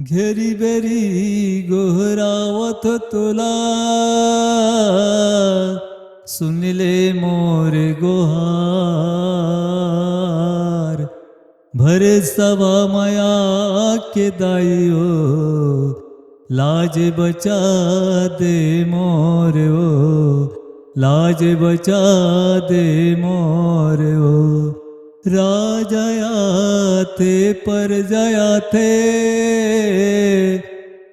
घेरी बेरी गोहरावत तुला, सुन ले मोर गोहार। भरे सभा माया के दाइयो, लाज बचा दे मोर ओ, लाज बचा दे मोर ओ। राजायाते पर जायाते,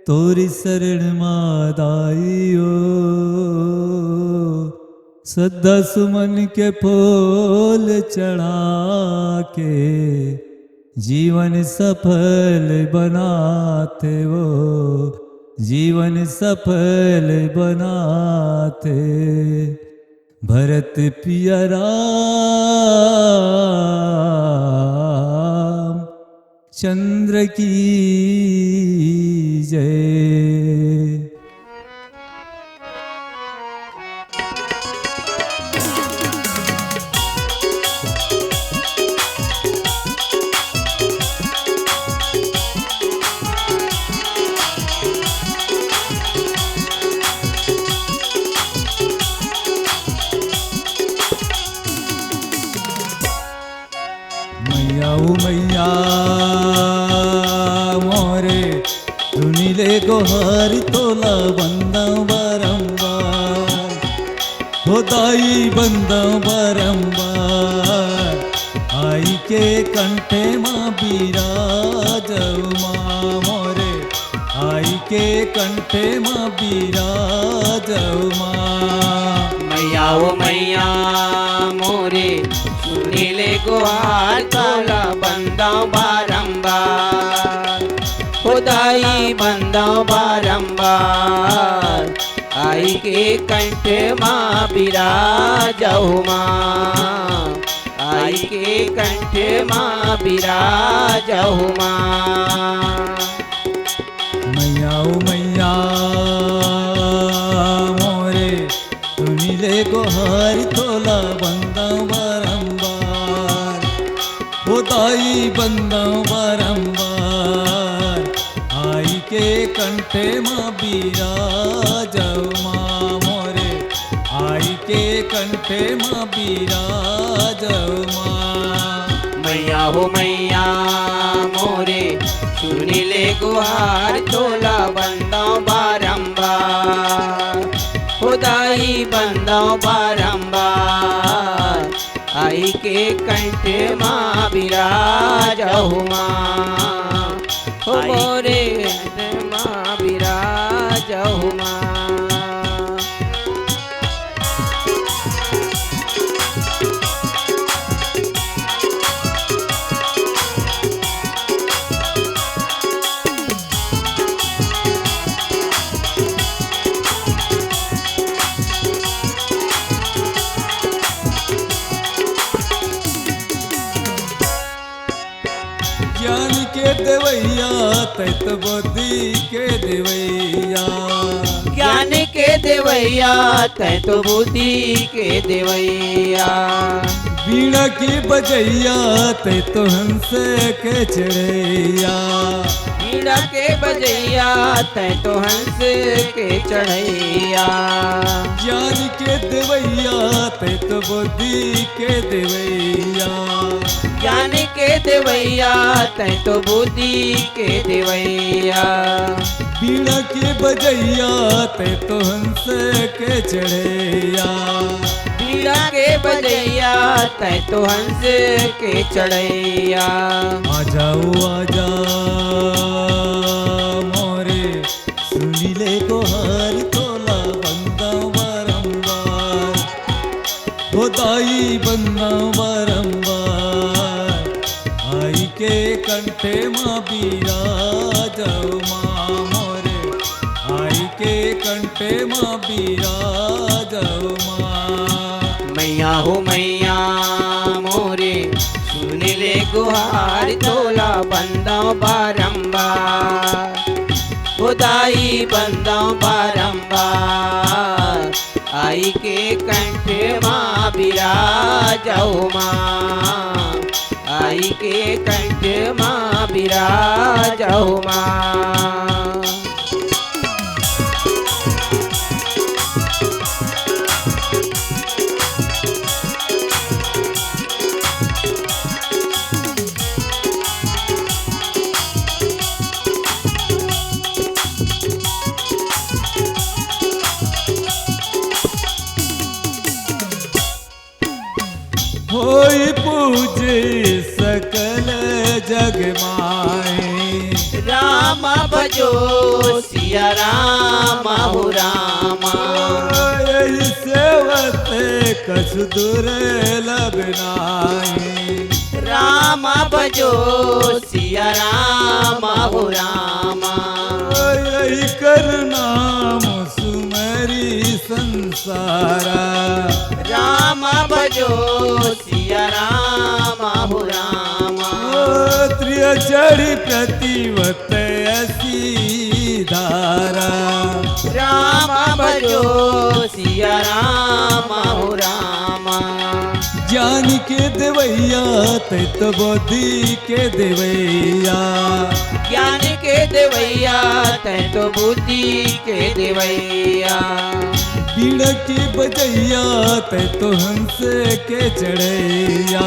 तोरी शरण मादाइयो। सदा सुमन के फूल चढ़ा के, जीवन सफल बनाते वो, जीवन सफल बनाते। भरत पिया राम चंद्र की जय। मैया ओ मैया मोरे, सुनिले गोहार तोला बंदा बारंबार। हो दाई बंदा बारंबार, आई के कंठे माँ बिराजऊ माँ मोरे, आई के कंठे माँ बिराजऊ माँ। मैया ओ मैया मोरे, सुनीले गुहार तोला बंदा बारंबार। खुदाई बंदा बारंबार, आई के कंठ माँ बिराजऊ माँ, आई के कंठ माँ बिराजऊ माँ। मैया ओ मैया मोरे, सुनिले गोहार तोला बंदा बारंबार। हो दाई बंदा बारंबार, आई के कंठे माँ बिराजऊ माँ मोरे, आई के कंठे माँ बिराजऊ माँ। मैया हो मैया मोरे, सुनीले गुहार तोला बंदा बारंबार। खुदाई बंदा बारंबार, आई के कंठ माँ बिराजऊ माँ, हो मोरे माँ बिराजऊ माँ। ज्ञान के देवैया तैत बुद्धि के देवैया। ज्ञान के देवैया तै तो बुद्धि के देवैया। बीणा की बजैया तैत हंस के चढ़ैया। बीड़ा के बजैया तै तो हंस के चढ़ैया। ज्ञान के देवैया तैत बुद्धि के देवैया। ज्ञान के देवैया तै तो बुद्धि के देवैया। बीणा के बजैया तैत हंस के चढ़ैया। बीड़ा के बजैया तै तो हंस के चढ़ैया। आ जाओ आजा मोरे, सुनिले गोहार तोला बंदा बारंबार। हो दाई बंदा बारंबार, आई के कंठे माँ बिराजऊ माँ मोरे, आई के कंठे माँ बिराजऊ माँ। मैया हो मैया मोरे, सुनीले गुहार तोला बंदा बारंबार। खुदाई बंदा बारंबार, आई के कंठ माँ बिराजऊ माँ, आई के कंठ माँ बिराजहु माँ। होई पूजे सकल जग माए। राम भजो सिया राम हो रामा। यही सेवत कछु दुर्लभ नाई। राम भजो सिया राम हो रामा। यही कर नाम सुमरी संसारा। राम भजो सिया राम हो रामा। त्रियचरी प्रतिवत ऐसी धारा। राम भजो सिया राम हो रामा। ज्ञान के देवैया तैत बुद्धि के देवैया। ज्ञान के देवैया तै तो बुद्धि के देवैया। बीड़ के बजैया तै तो हंस के चढ़ैया।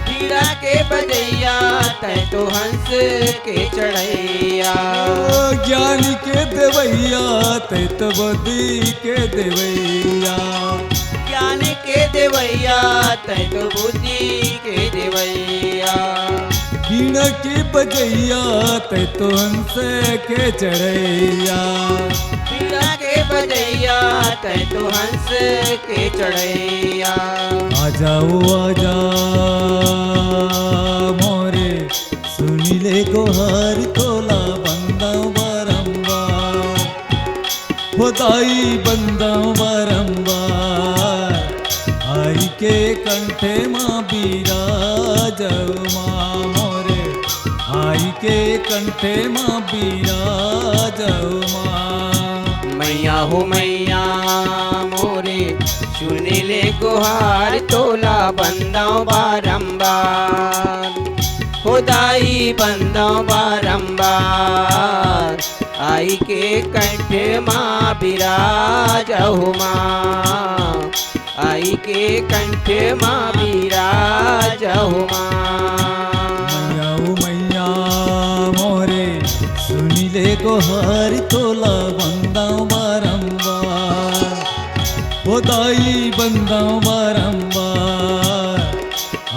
पीड़ा के बजैया तै तो हंस के चढ़ैया। ज्ञान के देवैया तै तो बुद्धि के देवैया। ज्ञान के देवैया तै तो बुद्धि के देवैया। बीड़ के बजैया तै तो हंस के चढ़ैया। पीड़ा के बजैया तै तो हंस के चढ़ैया। आ जाओ आजा मोरे सुनिले गोहार तोला बंदा बारंबार। होदाई बंदा बारंबार। आई के कंठे माँ बिराजहु माँ मोरे। आई के कंठे माँ बिराजहु माँ। मैया हो मैया मोरे सुन ले गुहार तोला बंदा बारंबार। खुदाई बंदा बारंबार। आई के कंठ माँ बिराजहु माँ। आई के कंठ माँ बिराजहु माँ। मैया ओ मैया मोरे सुनिले गोहार तोला बंदा बारंबार। होदाई बंदा बारंबार।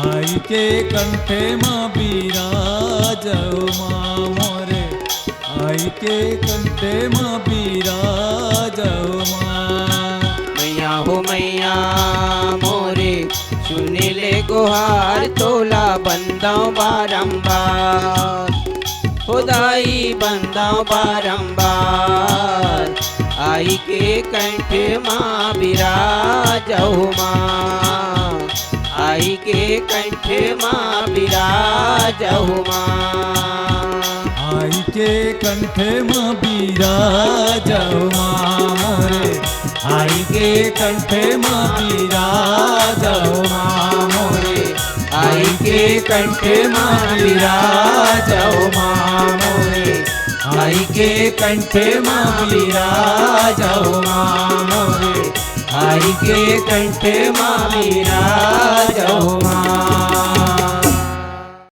आई के कंठे माँ बिराजहु माँ मोरे। आई के कंठे माँ बिराजहु माँ। मैया हो मैया मोरे सुन ले गुहार तोला बंदा बारंबार। खुदाई बंदा बारंबार। आई के कंठ माँ बिराजहु माँ। आई के कंठ माँ बिराजहु माँ। आई के कंठे माँ बिराजहु माँ मोरे। आई के कंठे माँ बिराजहु माँ मोरे। आई के कंठे माँ बिराजहु माँ मोरे। आई के कंठे माँ बिराजहु माँ मोरे। आई के कंठे माँ बिराजहु माँ।